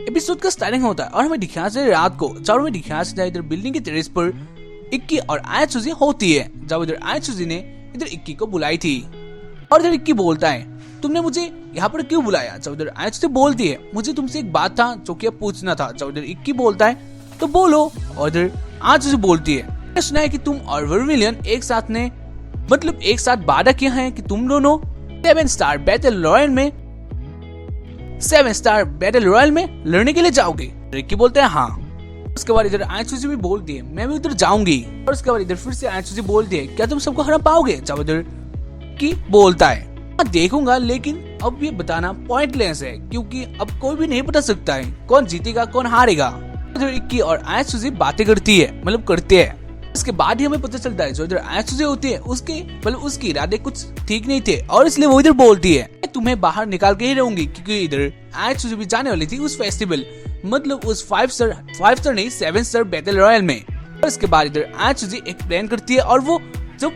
Episode का starting होता है और हमें दिखाया जाता है रात को, जब हमें दिखाया जाता है इधर बिल्डिंग के टेरेस पर इक्की और आयत्सुजी होती है। जब इधर आयत्सुजी ने इधर इक्की को बुलाई थी और इधर इक्की बोलता है तुमने मुझे यहाँ पर क्यों बुलाया। जब इधर आयत्सुजी बोलती है मुझे तुमसे एक बात था जो कि अब पूछना था। जब इधर इक्की बोलता है तो बोलो। और इधर आयत्सुजी बोलती है मैंने सुना है कि तुम और वर्मिलियन एक साथ ने मतलब एक साथ वादा किया है कि तुम दोनों 7 स्टार बैटल रॉयल में लड़ने के लिए जाओगे। रिक्की बोलते हैं हाँ। उसके बाद इधर आयत्सुजी भी बोलती है मैं भी उधर जाऊंगी। और उसके बाद इधर फिर से आयत्सुजी बोलती है क्या तुम सबको हरा पाओगे। जब इधर की बोलता है हाँ देखूंगा, लेकिन अब ये बताना पॉइंटलेस है क्योंकि अब कोई भी नहीं बता सकता है कौन जीतेगा कौन हारेगा। इधर इक्की और आयत्सुजी बातें करती है मतलब करते हैं। इसके बाद ही हमें पता चलता है जो इधर आयत्सुजी होती है उसके मतलब उसके इरादे कुछ ठीक नहीं थे और इसलिए वो इधर बोलती है तुम्हें बाहर निकाल के ही रहूंगी, क्योंकि इधर आयत्सुजी भी जाने वाली थी उस फेस्टिवल मतलब उस 5 स्टार नहीं 7 स्टार बैटल रॉयल में। और इसके बाद इधर आयत्सुजी एक प्लान करती है और वो जो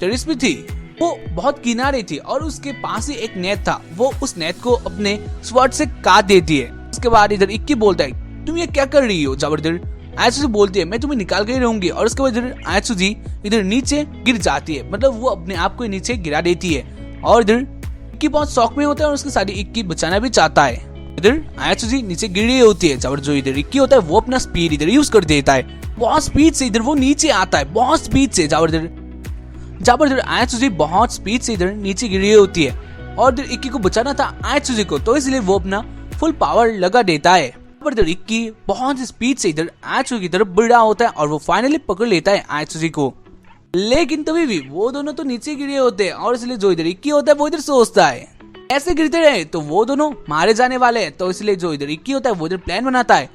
टेरेस पे थी वो बहुत किनारे थी और उसके पास ही एक नेट था, वो उस नेट को अपने स्वॉर्ड से काट देती है। उसके बाद इधर इक्की बोलता है तुम ये क्या कर रही हो। जब इधर आयत्सुजी बोलती है मैं तुम्हें निकाल के ही रहूंगी। और उसके बाद इधर आयत्सुजी इधर नीचे गिर जाती है मतलब वो अपने आप को नीचे गिरा देती है। और इधर इक्की बहुत शौक में होता है और उसके साथ इक्की बचाना भी चाहता है। इधर आयत्सुजी नीचे गिर रही होती है। जब जो इधर इक्की होता है वो अपना स्पीड इधर यूज कर देता है, बहुत स्पीड से इधर वो नीचे आता है बहुत स्पीड से। जब इधर आयत्सुजी बहुत स्पीड से इधर नीचे गिर रही होती है और इधर इक्की को बचाना था आयत्सुजी को, तो इसलिए वो अपना फुल पावर लगा देता है। पर इधर इक्की बहुत स्पीड से इधर आयत्सुजी की तरफ बढ़ रहा होता है और वो फाइनली पकड़ लेता है आयत्सुजी को। लेकिन तभी भी वो दोनों तो नीचे गिरे होते हैं और इसलिए जो इधर इक्की होता है वो इधर सोचता है ऐसे गिरते रहे तो वो दोनों मारे जाने वाले हैं। तो इसलिए जो इधर इक्की होता है वो इधर प्लान बनाता है,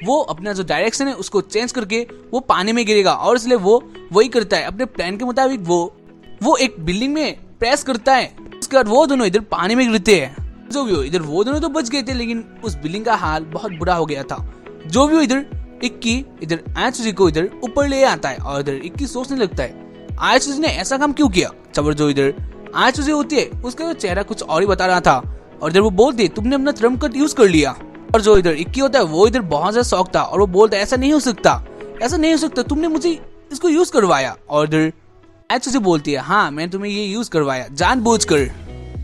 वो अपना जो डायरेक्शन है उसको चेंज करके वो पानी में गिरेगा और इसलिए वो वही करता है अपने प्लान के मुताबिक। वो एक बिल्डिंग में प्रेस करता है, उसके बाद वो दोनों इधर पानी में गिरते हैं। जो भी हो इधर वो दोनों तो बच गए थे लेकिन उस बिल्डिंग का हाल बहुत बुरा हो गया था। जो भी हो इधर इक्की इधर आयत्सुजी को इधर ऊपर ले आता है और इधर इक्की सोचने लगता है आयत्सुजी ने ऐसा काम क्यों किया। जब जो इधर आयत्सुजी होती है उसका चेहरा कुछ और ही बता रहा था और इधर वो बोलती है तुमने अपना ट्रम्प कार्ड यूज कर लिया। और जो इधर इक्की होता है वो इधर बहुत ज्यादा शौक था और वो बोलता है ऐसा नहीं हो सकता तुमने मुझे इसको यूज करवाया। और इधर आयत्सुजी बोलती है हाँ मैंने तुम्हें ये यूज करवाया जानबूझकर,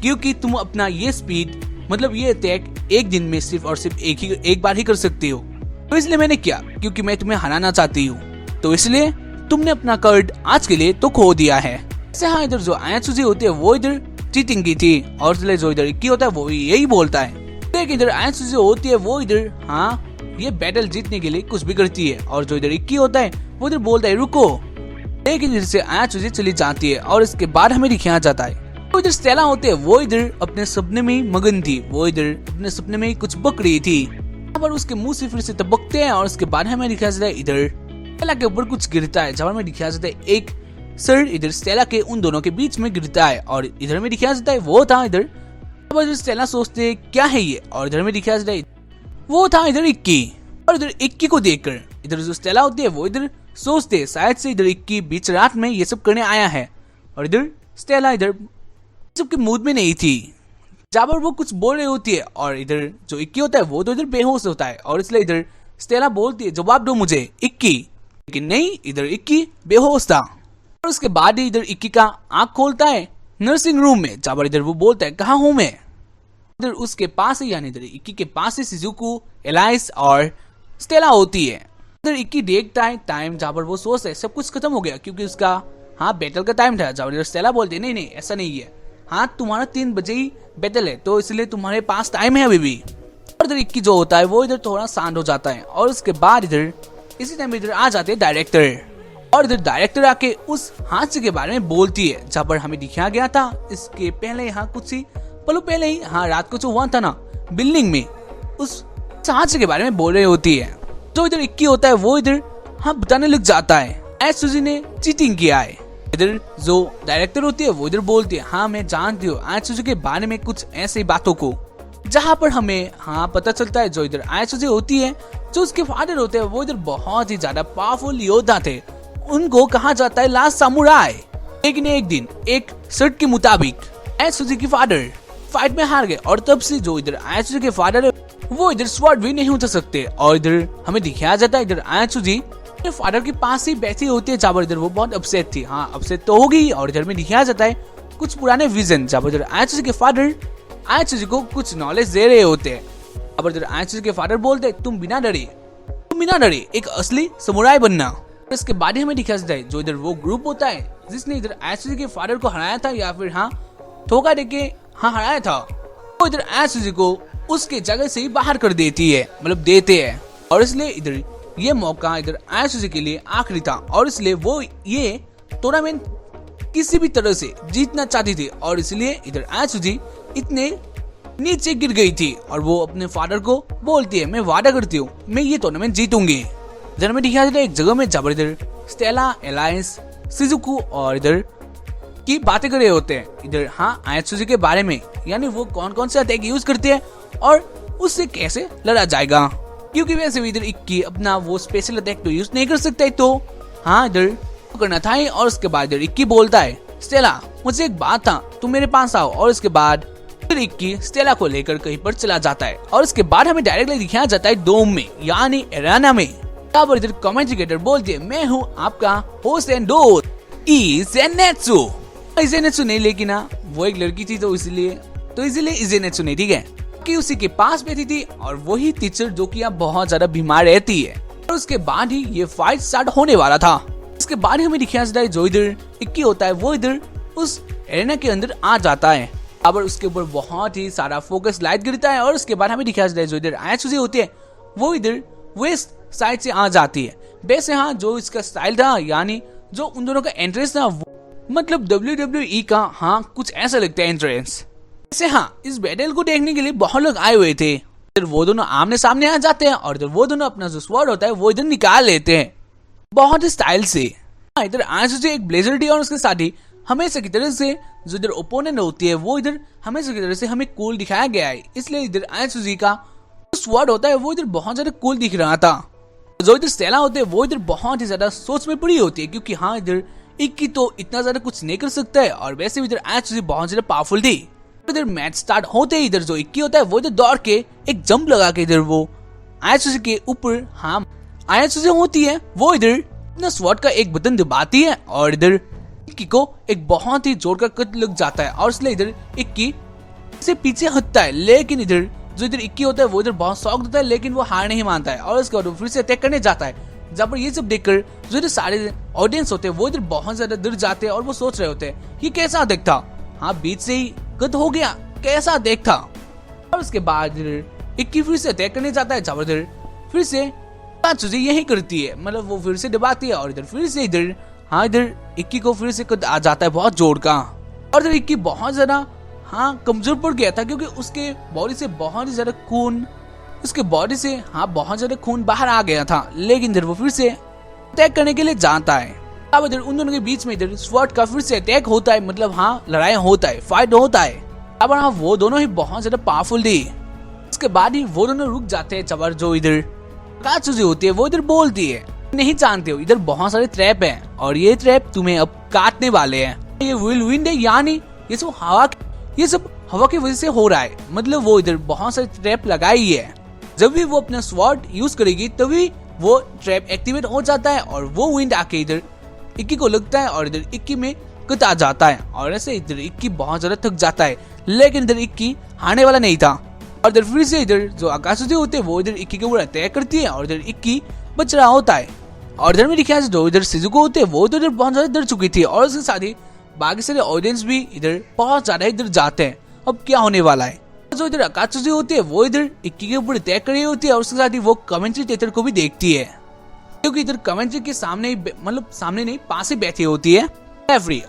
क्योंकि तुम अपना ये स्पीड मतलब ये अटैक एक दिन में सिर्फ और सिर्फ एक बार ही कर सकती हो, तो इसलिए मैंने किया क्योंकि मैं तुम्हें हराना चाहती हूँ, तो इसलिए तुमने अपना कार्ड आज के लिए तो खो दिया है। ऐसे हाँ इधर जो आयत्सुजी होती है वो इधर चीटिंग की थी और इसलिए जो इधर इक्की होता है वो यही बोलता है। लेकिन इधर आयत्सुजी होती है वो इधर हाँ ये बैटल जीतने के लिए कुछ भी करती है और जो इधर इक्की होता है वो इधर बोलता है रुको। लेकिन इधर से आयत्सुजी चली जाती है और इसके बाद हमें दिखाया जाता है तो इधर स्टेला होते हैं वो इधर अपने सपने में मगन थी, वो इधर अपने सपने में कुछ बक रही थी। यहाँ पर उसके मुंह से फिर से तबकते हैं और उसके बाद हमें दिखाया जाता है इधर स्टेला के ऊपर कुछ गिरता है। जब हमें दिखाया जाता है एक सर इधर स्टेला के उन दोनों के बीच में गिरता है और इधर में दिखाया जाता है वो था इधर स्टेला सोचते है क्या है ये, और इधर में दिखाया जाता है वो था इधर इक्की। और इधर इक्की को देखकर इधर जो स्टेला होती है वो इधर सोचते शायद से इधर इक्की बीच रात में ये सब करने आया है और इधर स्टेला इधर सबके मूड में नहीं थी। जहाँ पर वो कुछ बोल रही होती है और इधर जो इक्की होता है वो तो इधर बेहोश होता है और इसलिए इधर स्टेला बोलती है जवाब दो मुझे इक्की, लेकिन नहीं इधर इक्की बेहोश था। और उसके बाद ही इधर इक्की का आंख खोलता है नर्सिंग रूम में, जहाँ पर इधर वो बोलता है कहाँ हूँ मैं। इधर उसके पास ही यानी इधर इक्की के पास ही शिजुको, एलाइस और स्टेला होती है। इधर इक्की देखता है टाइम, जहाँ पर वो सोचता है सब कुछ खत्म हो गया क्योंकि उसका हाँ बैटल का टाइम था। जहाँ पर स्टेला बोलती है नहीं ऐसा नहीं है, हाँ तुम्हारा 3 बजे ही बैटल है तो इसलिए तुम्हारे पास टाइम है अभी भी। और इधर इक्की जो होता है वो इधर थोड़ा शांत हो जाता है और उसके बाद इधर इसी टाइम इधर आ जाते हैं डायरेक्टर और इधर डायरेक्टर आके उस हादसे के बारे में बोलती है जहाँ पर हमें दिखाया गया था इसके पहले यहाँ कुछ ही पलों पहले ही हाँ रात को जो हुआ था ना बिल्डिंग में उस हादसे के बारे में बोल रही होती है। तो इधर इक्की होता है वो इधर हाँ बताने लग जाता है आयत्सुजी ने चीटिंग किया है। इधर जो डायरेक्टर होती है वो इधर बोलती है हाँ मैं जानती हूँ आयत्सुजी के बारे में कुछ ऐसी बातों को, जहाँ पर हमें हाँ पता चलता है जो इधर आयत्सुजी होती है जो उसके फादर होते हैं वो इधर बहुत ही ज्यादा पावरफुल योद्धा थे, उनको कहा जाता है लास्ट सामुराई। लेकिन एक दिन एक शर्त के मुताबिक आयत्सुजी के फादर फाइट में हार गए और तब से जो इधर आयत्सुजी के फादर है वो इधर स्वॉर्ड भी नहीं उठा सकते। और इधर हमें दिखाया जाता है इधर आयाचुजी अपने फादर के पास ही बैठी होती है, जहाँ पर इधर वो बहुत अपसेट थी। हाँ, अपसेट तो होगी। और इधर में दिखाया जाता है कुछ पुराने विजन, जहाँ पर इधर आयाचुजी के फादर आयाचुजी को कुछ नॉलेज दे रहे होते हैं। अब इधर आयाचुजी के फादर बोलते हैं तुम बिना डरे एक असली समुराई बनना। इसके बाद ही हमें दिखाया जाता है जो इधर वो ग्रुप होता है जिसने इधर आयाचुजी के फादर को हराया था, या फिर हाँ धोखा देके हाँ हराया था, वो इधर आयाचुजी को उसके जगह से ही बाहर कर देती है, मतलब देते हैं। और इसलिए इधर ये मौका इधर आयाचुजी के लिए आखिरी था, और इसलिए वो ये टूर्नामेंट किसी भी तरह से जीतना चाहती थी। और इसलिए इधर आयाचुजी इतने नीचे गिर गई थी, और वो अपने फादर को बोलती है मैं वादा करती हूँ मैं ये टूर्नामेंट जीतूंगी। इधर में दिखाया जाता है एक जगह में जब इधर स्टेला, एलायंस, शिजुकू और इधर की बातें कर रहे होते हैं इधर हाँ आयाचुजी के बारे में, यानी वो कौन कौन से अटैक यूज करते हैं और उससे कैसे लड़ा जाएगा, क्योंकि वैसे भी इधर इक्की अपना वो स्पेशल अटैक तो यूज नहीं कर सकता है, तो हाँ इधर करना था। और उसके बाद इधर इक्की बोलता है स्टेला मुझे एक बात था तुम मेरे पास आओ। और उसके बाद इक्की स्टेला को लेकर कहीं पर चला जाता है। और उसके बाद हमें डायरेक्टली दिखाया जाता है डोम में, यानी एराना में। यहाँ पर इधर कमेंटेटर बोलते हैं मैं हूँ आपका होस्ट एंड दोस्त इज़ेनेत्सु। इज़ेनेत्सु नहीं, लेकिन वो एक लड़की थी तो इसलिए इज़ेनेत्सु नहीं, ठीक है, कि उसी के पास बैठी थी और वही टीचर जो कि यहाँ बहुत ज्यादा बीमार रहती है। और उसके बाद ही ये फाइट स्टार्ट होने वाला था। उसके बाद ही हमें दिखाया जाता है जो इधर इक्की होता है वो इधर उस एरेना के अंदर आ जाता है। अब उसके ऊपर बहुत ही सारा फोकस लाइट गिरता है। और उसके बाद हमें दिखाया जाता है जो इधर आयाचुजी होती है वो इधर वेस्ट साइड से आ जाती है। वैसे हाँ जो इसका स्टाइल था, यानी जो उन दोनों का एंट्रेंस था, मतलब WWE का हाँ कुछ ऐसा लगता है एंट्रेंस। वैसे हाँ इस बैटल को देखने के लिए बहुत लोग आए हुए थे। इधर वो दोनों आमने सामने आ जाते हैं और इधर वो दोनों अपना जो स्वॉर्ड होता है वो इधर निकाल लेते हैं बहुत स्टाइल से। इधर आयाचुजी एक ब्लेजर डी और उसके साथ ही हमेशा की तरह से जो इधर ओपोनेंट होती है वो इधर हमेशा की तरह से हमें कूल दिखाया गया है, इसलिए इधर आयाचुजी का स्वॉर्ड होता है वो इधर बहुत ज्यादा कूल दिख रहा था। जो इधर स्टेला होते हैं वो इधर बहुत ही ज्यादा सोच में पड़ी होती है, क्योंकि हाँ इधर इक्की तो इतना ज्यादा कुछ नहीं कर सकता है और वैसे भी इधर आयाचुजी बहुत ज्यादा पावरफुल थी। इधर मैच स्टार्ट होते ही इधर जो इक्की होता है वो इधर दौड़ के एक जंप लगा के इधर वो आयाचुजी के ऊपर हाँ आयाचुजी होती है वो इधर अपना स्वॉर्ड का एक बटन दबाती है और इधर इक्की को एक बहुत ही जोर का कट लग जाता है। और इसलिए इधर इक्की से पीछे हटता है, लेकिन इधर जो इधर इक्की होता है वो इधर बहुत शॉक होता है, लेकिन वो हार नहीं मानता है। और उसके बाद वो फिर से अटैक करने जाता है, जहाँ पर ये सब देखकर जो इधर सारे ऑडियंस होते हैं वो इधर बहुत ज्यादा डर जाते हैं और वो सोच रहे होते हैं ये कैसा अटैक था, हाँ बीच से ही कट हो गया, कैसा अटैक था। और उसके बाद इधर इक्की फिर से अटैक करने जाता है, जहाँ पर इधर फिर से आयाचुजी यही करती है, मतलब वो फिर से दबाती है और इधर फिर से इधर हाँ इधर इक्की को फिर से कट आ जाता है बहुत जोर का। और इधर इक्की बहुत ज्यादा हाँ कमजोर पड़ गया था, क्योंकि उसके बॉडी से बहुत ही ज्यादा खून बहुत ज्यादा खून बाहर आ गया था। लेकिन इधर वो फिर से अटैक करने के लिए जाता है। अब इधर उन दोनों के बीच में इधर स्वॉर्ड का फिर से अटैक होता है, मतलब हाँ लड़ाई होता है, फाइट होता है। अब हाँ वो दोनों ही बहुत ज्यादा पावरफुल थी। उसके बाद ही वो दोनों रुक जाते हैं, जब जो इधर आयाचुजी होती है वो इधर बोलती है नहीं जानते हो इधर बहुत सारे ट्रैप हैं और ये ट्रैप तुम्हें अब काटने वाले हैं। ये व्हील विंड है, यानी ये सब हवा की वजह से हो रहा है, मतलब वो इधर बहुत सारे ट्रैप लगाई है। जब भी वो अपना स्वॉर्ड यूज करेगी तभी वो ट्रैप एक्टिवेट हो जाता है और वो विंड आके इधर इक्की को लगता है और इधर इक्की में कट आ जाता है। और ऐसे इधर इक्की बहुत ज्यादा थक जाता है, लेकिन इधर इक्की हारने वाला नहीं था। और इधर फिर से इधर जो आकाशुजी होते हैं वो इधर इक्की के ऊपर अटैक करती है और इधर इक्की बच रहा होता है। और इधर में दिखाया जो इधर शिजुको होते हैं वो तो इधर बहुत ज्यादा डर चुकी थी और उसके साथ ही बाकी सारे ऑडियंस भी इधर बहुत ज्यादा इधर जाते हैं अब क्या होने वाला है। जो इधर आकाशुजी होती है वो इधर इक्की के ऊपर अटैक कर रही होती है और उसके साथ ही वो कमेंटेटर को भी देखती है, क्योंकि इधर कमेंट्री के सामने मतलब सामने नहीं पास ही बैठी होती है रेफरी।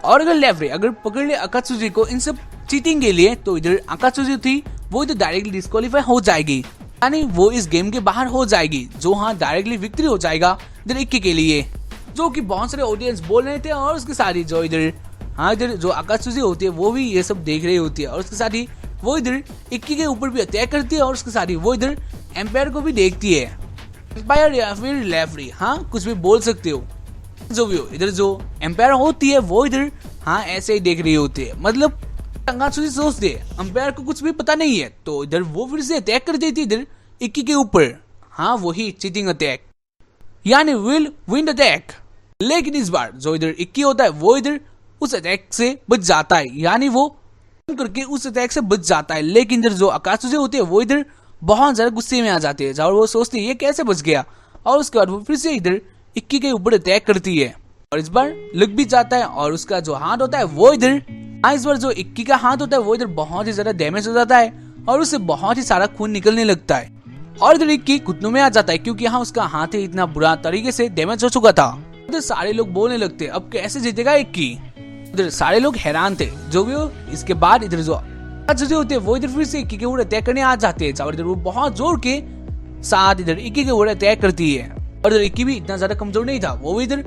और अगर रेफरी अगर पकड़ ले आकाशुजी को इन सब चीटिंग के लिए तो इधर आकाशुजी थी वो इधर डायरेक्टली डिस्क्वालीफाई हो जाएगी, यानी वो इस गेम के बाहर हो जाएगी, जो हाँ डायरेक्टली विक्ट्री हो जाएगा इधर इक्की के लिए, जो कि बहुत सारे ऑडियंस बोल रहे थे। और उसके साथ ही जो इधर हाँ इधर जो आकाशुजी होती है वो भी ये सब देख रही होती है और उसके साथ ही वो इधर इक्की के ऊपर भी अटैक करती है और उसके साथ ही वो इधर एम्पायर को भी देखती है, एम्पायर या फिर रेफरी हाँ कुछ भी बोल सकते हो। जो भी हो इधर जो एम्पायर होती है वो इधर हाँ ऐसे ही देख रही होती है, मतलब अकात्सुजी सोचती है अंपायर को कुछ भी पता नहीं है, तो इधर वो फिर से अटैक कर देती है इधर इक्की के ऊपर। हाँ, वही चीटिंग अटैक यानी विल विंड अटैक। लेकिन इस बार जो इधर इक्की होता है वो इधर उस अटैक से बच जाता है, यानी वो करके उस अटैक से बच जाता है। लेकिन इधर जो अकात्सुजी होती है वो इधर बहुत ज्यादा गुस्से में आ जाती है और वो सोचती है ये कैसे बच गया, और उसके बाद वो फिर से इधर इक्की के ऊपर अटैक करती है और इस बार लग भी जाता है। और उसका जो हाथ होता है वो इधर इस बार जो इक्की का हाथ होता है वो इधर बहुत ही ज्यादा डैमेज हो जाता है और उससे बहुत ही सारा खून निकलने लगता है और इधर इक्की घुटनों में आ जाता है क्योंकि यहाँ उसका हाथ ही इतना बुरा तरीके से डैमेज हो चुका था। इधर सारे लोग बोलने लगते अब कैसे जीतेगा इक्की। इधर सारे लोग हैरान थे जो भी हो। इसके बाद इधर जो होते हैं वो इधर फिर से इक्की के ऊपर अटैक करने आ जाते हैं और इधर वो बहुत जोर के साथ इधर इक्की के ऊपर अटैक करती है और इधर इक्की भी इतना ज्यादा कमजोर नहीं था, वो भी इधर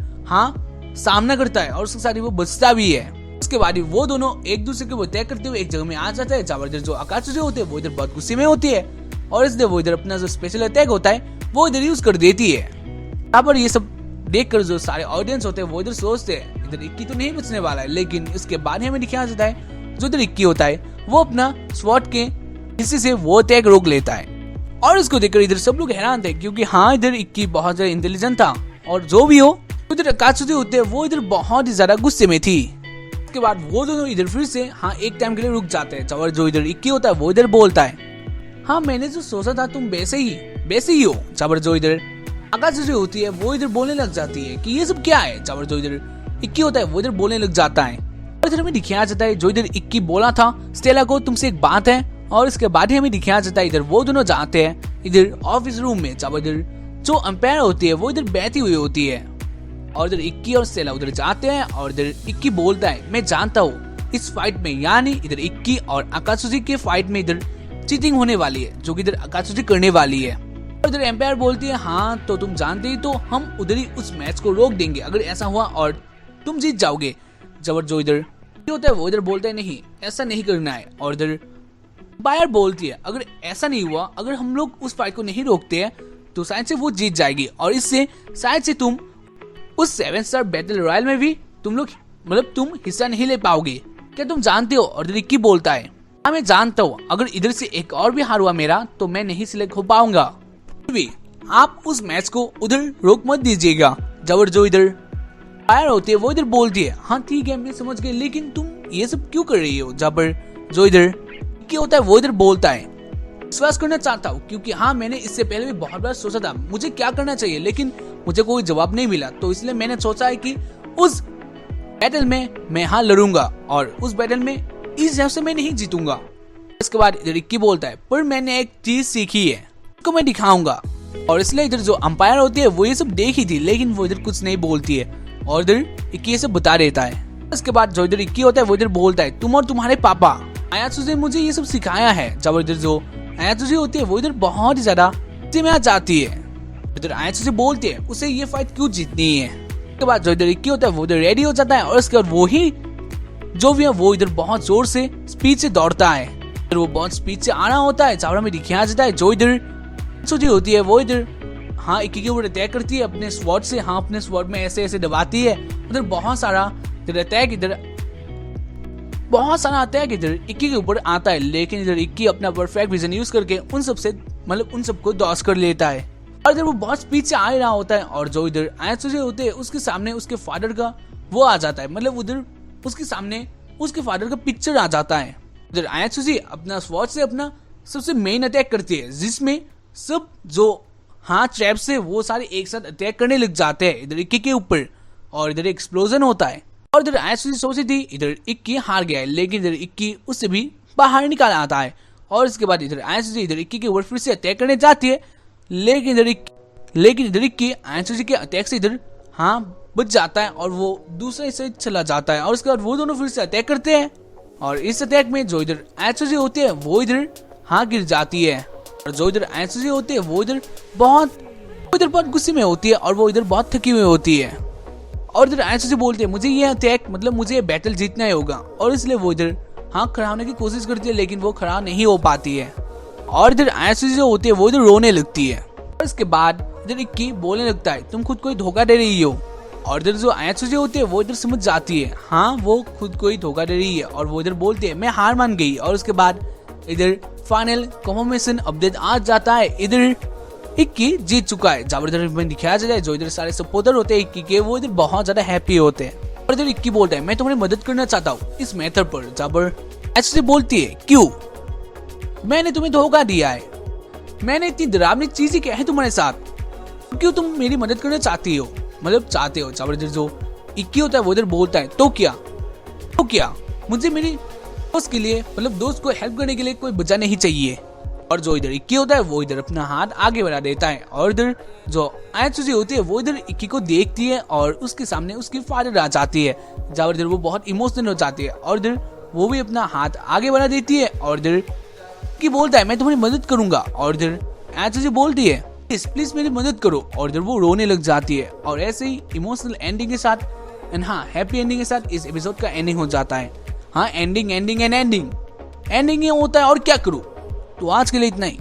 सामना करता है और उसके साथ वो बचता भी है। उसके बाद वो दोनों एक दूसरे के अटैक करते हुए एक जगह में आ जाता है जहाँ इधर जो अकात्सुजी होते हैं वो इधर बहुत गुस्से में होती है और इसलिए वो इधर अपना जो स्पेशल अटैक होता है वो इधर यूज कर देती है। यहाँ पर ये सब देखकर जो सारे ऑडियंस होते हैं वो इधर सोचते हैं इधर इक्की तो नहीं बचने वाला है, लेकिन इसके बाद हमें दिखाया जाता है जो इधर इक्की होता है वो अपना स्वॉर्ड के हिस्से से वो अटैक रोक लेता है और इसको देखकर इधर सब लोग हैरान थे क्योंकि हाँ इधर इक्की बहुत ज्यादा इंटेलिजेंट था और जो भी हो इधर अकात्सुजी होते हैं वो इधर बहुत ही ज्यादा गुस्से में थी। उसके बाद वो दोनों इधर फिर से एक टाइम के लिए रुक जाते हैं और जो इधर इक्की होता है वो इधर बोलता है हाँ मैंने जो सोचा था तुम वैसे ही हो। जबर जो इधर अकात्सुजी होती है वो इधर बोलने लग जाती है कि ये सब क्या है। जबर जो इधर इक्की होता है वो इधर बोलने लग जाता है और इधर हमें दिखाया जाता है जो इधर इक्की बोला था स्टेला को तुमसे एक बात है और इसके बाद ही हमें दिखाया जाता है इधर वो दोनों जाते हैं इधर ऑफिस रूम में जब इधर जो अंपायर होती है वो इधर बैठी हुई होती है और इधर इक्की और स्टेला उधर जाते हैं और इधर इक्की बोलता है मैं जानता हूँ इस फाइट में यानी इधर इक्की और अकात्सुजी के फाइट में इधर चीटिंग होने वाली है जो कि इधर अकात्सुजी करने वाली है। और इधर एम्पायर बोलती है हाँ तो तुम जानते ही तो हम उधर ही उस मैच को रोक देंगे अगर ऐसा हुआ और तुम जीत जाओगे। जबर जो इधर होता है वो इधर बोलता है नहीं ऐसा नहीं करना है और इधर बायर बोलती है अगर ऐसा नहीं हुआ अगर हम लोग उस फाइट को नहीं रोकते हैं तो शायद से वो जीत जाएगी और इससे शायद से तुम उस 7 स्टार बैटल रॉयल में भी तुम लोग तुम हिस्सा नहीं ले पाओगे, क्या तुम जानते हो। और इक्की बोलता है हाँ मैं जानता हूँ अगर इधर से एक और भी हार हुआ मेरा तो मैं नहीं सिलेक्ट हो पाऊंगा, फिर भी आप उस मैच को उधर रोक मत दीजिएगा। जबर जो इधर फायर होती है वो इधर बोलती है हाँ ठीक है मैं समझ गई लेकिन तुम ये सब क्यों कर रही हो। जबर जो इधर क्या होता है वो इधर बोलता है विश्वास करना चाहता हूँ क्योंकि हाँ मैंने इससे पहले भी बहुत बार सोचा था मुझे क्या करना चाहिए लेकिन मुझे कोई जवाब नहीं मिला, तो इसलिए मैंने सोचा है कि उस बैटल में मैं हाँ लड़ूंगा और उस बैटल में इस हिसाब से मैं नहीं जीतूंगा। इसके बाद इधर इक्की बोलता है पर मैंने एक चीज सीखी है उसको मैं दिखाऊंगा और इसलिए इधर जो अंपायर होती है वो ये सब देखी थी लेकिन वो इधर कुछ नहीं बोलती है और इधर इक्की ये सब बता देता है। इसके बाद जो इधर इक्की होता है वो इधर बोलता है तुम और तुम्हारे पापा अकात्सुजी ने मुझे ये सब सिखाया है। जब इधर जो अकात्सुजी होती है वो इधर बहुत ही ज्यादा में आ जाती है। इधर अकात्सुजी बोलती है उसे ये फाइट क्यों जीतनी है। उसके बाद जो इधर इक्की होता है वो इधर रेडी हो जाता है और उसके बाद वो ही जो भी है वो इधर बहुत जोर से स्पीड से दौड़ता है। इधर वो बहुत स्पीड से आना होता है जहाँ में दिखाया जाता है जो इधर अकात्सुजी होती है वो इधर इक्की के ऊपर अटैक करती है अपने स्वॉर्ड से। अपने स्वॉर्ड में ऐसे ऐसे दबाती है। उधर बहुत सारा अटैक इधर इक्की के ऊपर आता है लेकिन इधर इक्की अपना परफेक्ट विजन यूज करके उन सबको दौस कर लेता है और इधर वो बहुत स्पीड से आ रहा होता है और जो इधर अकात्सुजी होते हैं उसके सामने उसके फादर का वो आ जाता है उधर उसके सामने उसके फादर का पिक्चर आ जाता है। इधर अकात्सुजी अपना स्वॉर्ड से अपना सबसे मेन अटैक करती है जिसमें सब जो ट्रैप से वो सारे एक साथ अटैक करने लग जाते हैं इधर इक्की के ऊपर और इधर एक्सप्लोजन होता है और इधर अकात्सुजी सोची थी इधर इक्की हार गया है लेकिन इधर इक्की उससे भी बाहर निकाल आता है और इसके बाद इधर अकात्सुजी इधर इक्की के ऊपर फिर से अटैक करने जाती है लेकिन इधर इक्की अकात्सुजी के अटैक से इधर बच जाता है और वो दूसरे से चला जाता है और उसके बाद वो दोनों फिर से अटैक करते हैं और इस अटैक में जो इधर अकात्सुजी होती है वो इधर गिर जाती है और जो इधर अकात्सुजी होती है वो इधर बहुत गुस्से में होती है और वो इधर बहुत थकी हुई होती है और इधर अकात्सुजी बोलती है मुझे ये अटैक मुझे ये बैटल जीतना ही होगा और इसलिए वो इधर खड़ा होने की कोशिश करती है लेकिन वो खड़ा नहीं हो पाती है और इधर अकात्सुजी जो होती है वो इधर रोने लगती है और इसके बाद इधर इक्की बोलने लगता है तुम खुद को धोखा दे रही हो और इधर जो आयत्सुजी होती है वो इधर समझ जाती है हाँ वो खुद को ही धोखा दे रही है और वो इधर बोलती है मैं हार मान गई। और उसके बाद इधर फाइनल कंफर्मेशन अपडेट आ जाता है, इधर इक्की जीत चुका है। जब इधर में दिखाया जाए जो इधर सारे सपोर्टर होते हैं इक्की के वो इधर बहुत ज्यादा हैप्पी होते हैं। और इधर इक्की बोलता है मैं तुम्हारी मदद करना चाहता हूँ इस मैटर पर। जब आयत्सुजी बोलती है क्यों, मैंने तुम्हें धोखा दिया है, मैंने इतनी डरावनी चीजें क्या है तुम्हारे साथ, क्यों तुम मेरी मदद करना चाहती हो, मतलब चाहते हो। जब इधर जो इक्की होता है वो इधर बोलता है तो क्या मुझे मेरी दोस्त के लिए मतलब दोस्त को हेल्प करने के लिए कोई वजह नहीं चाहिए। और जो इधर इक्की होता है वो इधर अपना हाथ आगे बढ़ा देता है और इधर जो आयत्सुजी होती है वो इधर इक्की को देखती है और उसके सामने उसकी फादर आ जाती है। जब इधर वो बहुत इमोशनल हो जाती है और इधर वो भी अपना हाथ आगे बढ़ा देती है और इधर इक्की बोलता है मैं तुम्हारी मदद करूंगा। और इधर आयत्सुजी बोलती है प्लीज मेरी मदद करो और इधर वो रोने लग जाती है। और ऐसे ही इमोशनल एंडिंग के साथ एंड हाँ हैप्पी एंडिंग के साथ इस एपिसोड का एंडिंग हो जाता है। हाँ एंडिंग ही होता है और क्या करूं। तो आज के लिए इतना ही।